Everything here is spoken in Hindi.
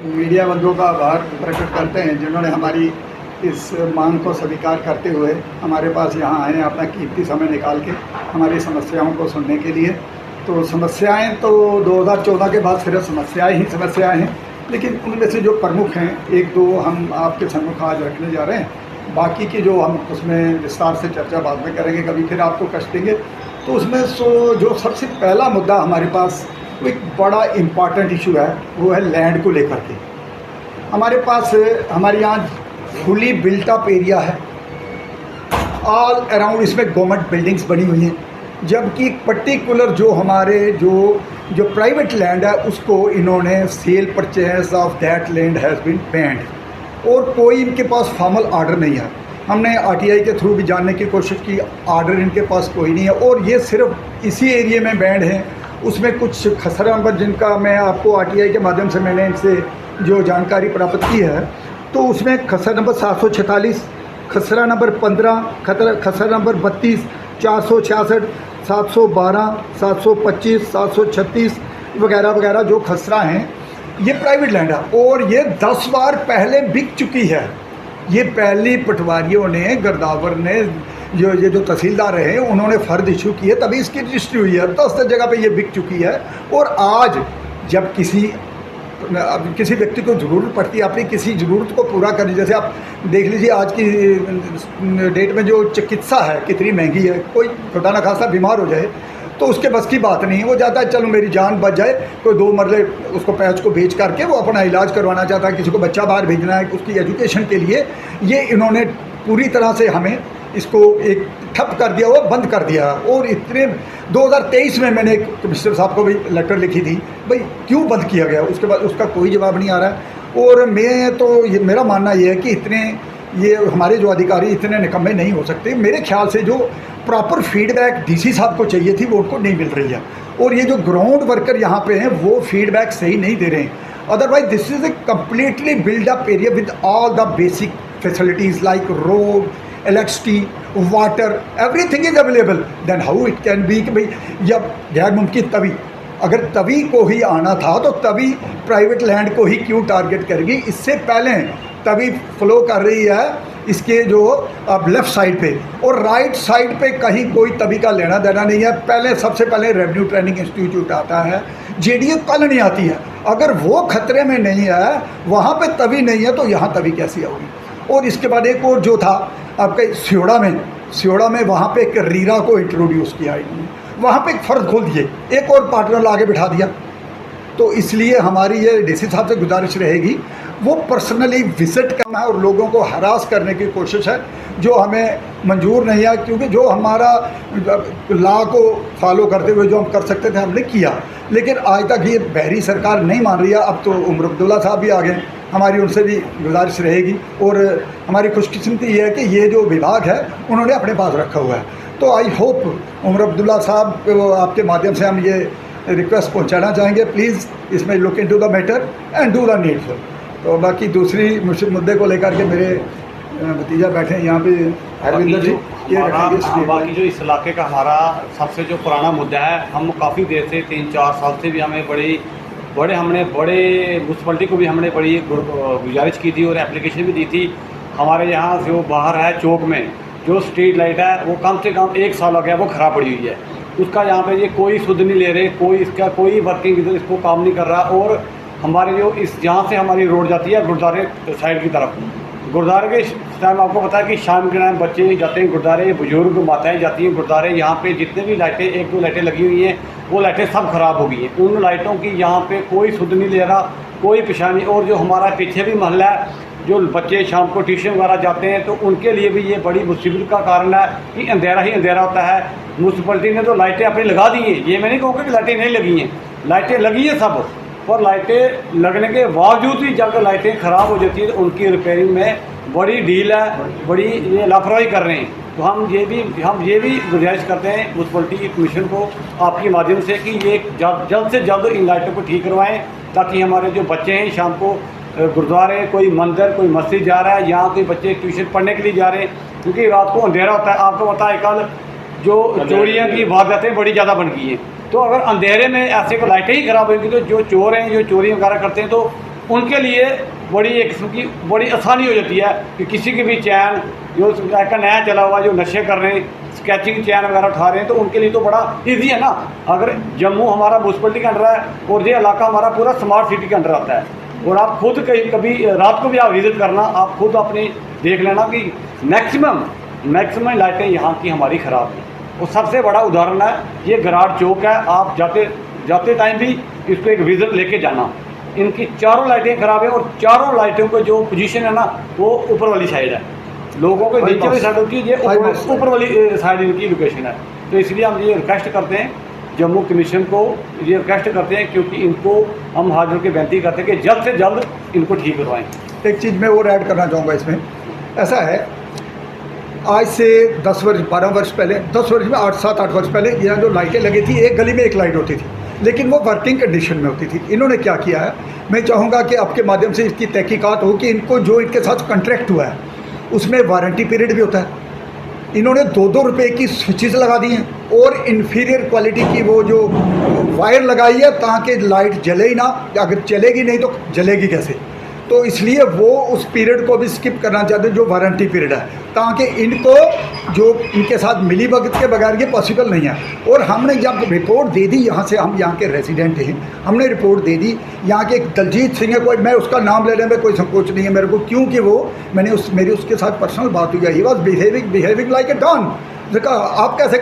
मीडिया बंधुओं का आभार प्रकट करते हैं जिन्होंने हमारी इस मांग को स्वीकार करते हुए हमारे पास यहाँ आए हैं अपना कीमती समय निकाल के हमारी समस्याओं को सुनने के लिए। तो समस्याएं तो 2014 के बाद सिर्फ समस्याएं ही समस्याएं हैं, लेकिन उनमें से जो प्रमुख हैं एक दो हम आपके सम्मुख आज रखने जा रहे हैं। बाकी की जो हम उसमें विस्तार से चर्चा बाद में करेंगे, कभी फिर आपको कष्ट देंगे। तो उसमें जो सबसे पहला मुद्दा हमारे पास वो एक बड़ा इम्पॉर्टेंट इशू है, वो है लैंड को लेकर के। हमारे पास हमारे यहाँ फुली बिल्ट अप एरिया है, ऑल अराउंड इसमें गवर्नमेंट बिल्डिंग्स बनी हुई हैं, जबकि पर्टिकुलर जो हमारे जो प्राइवेट लैंड है उसको इन्होंने sale purchase of that land has been banned और कोई इनके पास फॉर्मल ऑर्डर नहीं है। हमने आरटीआई के थ्रू भी जानने की कोशिश की, ऑर्डर इनके पास कोई नहीं है और ये सिर्फ इसी एरिया में बैंड हैं। उसमें कुछ खसरा नंबर जिनका मैं आपको आरटीआई के माध्यम से मैंने इनसे जो जानकारी प्राप्त की है, तो उसमें खसरा नंबर 746, खसरा नंबर 15, खसरा नंबर 32, 466, 712, 725, 736 वगैरह वगैरह जो खसरा हैं, ये प्राइवेट लैंड है और ये 10 बार पहले बिक चुकी है। ये पहली पटवारियों ने, गिरदावर ने, ये जो तहसीलदार हैं उन्होंने फ़र्द इशू की है, तभी इसकी रजिस्ट्री हुई है। 10 जगह पे ये बिक चुकी है और आज जब किसी व्यक्ति को ज़रूरत पड़ती है अपनी किसी ज़रूरत को पूरा करने, जैसे आप देख लीजिए आज की डेट में जो चिकित्सा है कितनी महंगी है। कोई खुदा न खासा बीमार हो जाए तो उसके बस की बात नहीं है, वो चाहता है चलो मेरी जान बच जाए, कोई 2 मरले उसको पैच को बेच करके वो अपना इलाज करवाना चाहता है, किसी को बच्चा बाहर भेजना है उसकी एजुकेशन के लिए। ये इन्होंने पूरी तरह से हमें इसको एक ठप कर दिया, वो बंद कर दिया। और इतने 2023 में मैंने एक कमिश्नर साहब को भी लेटर लिखी थी, भाई क्यों बंद किया गया, उसके बाद उसका कोई जवाब नहीं आ रहा है। और मेरा मानना ये है कि ये हमारे जो अधिकारी इतने निकम्मे नहीं हो सकते। मेरे ख्याल से जो प्रॉपर फीडबैक डीसी साहब को चाहिए थी वो उनको नहीं मिल रही है और ये जो ग्राउंड वर्कर यहाँ पे हैं वो फीडबैक सही नहीं दे रहे हैं। Otherwise this is a completely built up area with all the basic facilities like road, electricity, water, everything is available. Then how it can be कि भाई जब गैर मुमकिन तभी, अगर तभी को ही आना था तो तभी प्राइवेट लैंड को ही क्यों टारगेट करेगी। इससे पहले तभी फ्लो कर रही है इसके जो अब लेफ़्ट साइड पे और राइट साइड पे कहीं कोई तभी का लेना देना नहीं है। सबसे पहले रेवेन्यू ट्रेनिंग इंस्टीट्यूट आता है, जेडीए कल नहीं आती है। अगर वो खतरे में नहीं है, वहाँ पे तभी नहीं है तो यहाँ तभी कैसी होगी। और इसके बाद एक और जो था आपके सियोड़ा में वहाँ पे एक रीरा को इंट्रोड्यूस किया इन्होंने, वहाँ पे एक फ़र्ज खोल दिए, एक और पार्टनर आगे बिठा दिया। तो इसलिए हमारी ये डीसी साहब से गुजारिश रहेगी, वो पर्सनली विज़िट करना है और लोगों को हरास करने की कोशिश है, जो हमें मंजूर नहीं है। क्योंकि जो हमारा लॉ को फॉलो करते हुए जो हम कर सकते थे हमने किया, लेकिन आज तक ये बहरी सरकार नहीं मान रही है। अब तो उमर अब्दुल्ला साहब भी आ गए, हमारी उनसे भी गुजारिश रहेगी। और हमारी खुशकिस्मती ये है कि ये जो विभाग है उन्होंने अपने पास रखा हुआ है। तो आई होप उमर अब्दुल्ला साहब आपके माध्यम से हम ये रिक्वेस्ट पहुंचाना चाहेंगे, प्लीज़ इसमें look into the matter and do the needful. तो बाकी दूसरी मुद्दे को लेकर के मेरे भतीजा बैठे हैं यहाँ पे, हरविंदर जी, ये रखेंगे। बाकी जो इस इलाके का हमारा सबसे जो पुराना मुद्दा है, हम काफ़ी देर से 3-4 साल से भी हमें बड़े म्यूनसिपलिटी को भी हमने बड़ी गुजारिश की थी और एप्लीकेशन भी दी थी। हमारे यहाँ जो बाहर है चौक में जो स्ट्रीट लाइट है वो कम से कम 1 साल हो गया वो ख़राब पड़ी हुई है। उसका यहाँ पे ये कोई सुध नहीं ले रहे, इसका कोई वर्किंग इधर इसको काम नहीं कर रहा। और हमारे जो जहाँ से हमारी रोड जाती है गुरुद्वारे साइड की तरफ, गुरुद्वारे के टाइम आपको पता है कि शाम के टाइम बच्चे जाते हैं गुरुद्वारे, बुजुर्ग माताएं जाती हैं गुरुद्वारे। यहाँ पे जितने भी लाइटें 1-2 लाइटें लगी हुई हैं वो लाइटें सब ख़राब हो गई हैं। उन लाइटों की यहाँ पे कोई सुध नहीं ले रहा, कोई पेशानी। और जो हमारा पीछे भी महल्ला है, जो बच्चे शाम को ट्यूशन वगैरह जाते हैं तो उनके लिए भी ये बड़ी मुसीबत का कारण है कि अंधेरा ही अंधेरा होता है। म्यूनसिपलिटी ने तो लाइटें अपनी लगा दी हैं, ये मैं नहीं कहूँगा कि लाइटें नहीं लगी हैं, लाइटें लगी हैं सब, और लाइटें लगने के बावजूद भी जब लाइटें ख़राब हो जाती है तो उनकी रिपेयरिंग में बड़ी ढील है, बड़ी ये लापरवाही कर रहे हैं। तो हम ये भी गुजारिश करते हैं म्यूनसिपलिटी कमीशन को आपके माध्यम से कि ये जल्द से जल्द इन लाइटों को ठीक करवाएं, ताकि हमारे जो बच्चे हैं शाम को गुरुद्वारे, कोई मंदिर, कोई मस्जिद जा रहा है, यहाँ कोई बच्चे ट्यूशन पढ़ने के लिए जा रहे हैं, क्योंकि रात को अंधेरा होता है। आपको पता है कल जो चोरियाँ की वारदातें बड़ी ज़्यादा बन गई हैं। तो अगर अंधेरे में ऐसे को लाइटें ही ख़राब होंगी तो जो चोर हैं, जो चोरी वगैरह करते हैं, तो उनके लिए बड़ी एक किस्म की बड़ी आसानी हो जाती है कि किसी के भी चैन जो का नया चला हुआ जो नशे कर रहे हैं, स्केचिंग चैन वगैरह उठा रहे हैं, तो उनके लिए तो बड़ा इजी है ना। अगर जम्मू हमारा म्यूनसिपलिटी के अंडर है और ये इलाका हमारा पूरा स्मार्ट सिटी के अंडर आता है, और आप खुद कहीं कभी रात को भी आप विजिट करना, आप खुद अपनी देख लेना कि मैक्सिमम लाइटें यहाँ की हमारी ख़राब हैं। और सबसे बड़ा उदाहरण है ये गराड़ चौक है, आप जाते टाइम भी इसको एक विजिट लेके जाना। इनकी चारों लाइटें ख़राब है और चारों लाइटों को जो पोजीशन है ना वो ऊपर वाली साइड है, लोगों को नीचे वाली साइड होती है, ये ऊपर वाली साइड इनकी लोकेशन है। तो इसलिए हम ये रिक्वेस्ट करते हैं जम्मू कमीशन को, ये रिक्वेस्ट करते हैं क्योंकि इनको हम हाजिर के बेनती करते हैं कि जल्द से जल्द इनको ठीक करवाएं। एक चीज़ मैं और ऐड करना चाहूँगा इसमें, ऐसा है आज से 10 वर्ष 12 वर्ष पहले, 10 वर्ष में 8-7-8 वर्ष पहले यहाँ जो लाइटें लगी थी, एक गली में एक लाइट होती थी, लेकिन वो वर्किंग कंडीशन में होती थी। इन्होंने क्या किया है, मैं चाहूँगा कि आपके माध्यम से इसकी तहकीकात हो कि इनको जो इनके साथ कॉन्ट्रैक्ट हुआ है उसमें वारंटी पीरियड भी होता है। इन्होंने 2-2 रुपये की स्विचेस लगा दी हैं और इन्फीरियर क्वालिटी की वो जो वायर लगाई है ताकि लाइट जले ही ना, अगर चलेगी नहीं तो जलेगी कैसे। तो इसलिए वो उस पीरियड को भी स्किप करना चाहते हैं जो वारंटी पीरियड है, ताकि इनको जो इनके साथ मिली भगत के बगैर ये पॉसिबल नहीं है। और हमने जब रिपोर्ट दे दी, यहाँ से हम यहाँ के रेजिडेंट हैं, हमने रिपोर्ट दे दी। यहाँ के एक दलजीत सिंह है, कोई मैं उसका नाम लेने में कोई संकोच नहीं है मेरे को, क्योंकि वो मेरी उसके साथ पर्सनल बात हुई है। He was behaving like a don. देखा आप कैसे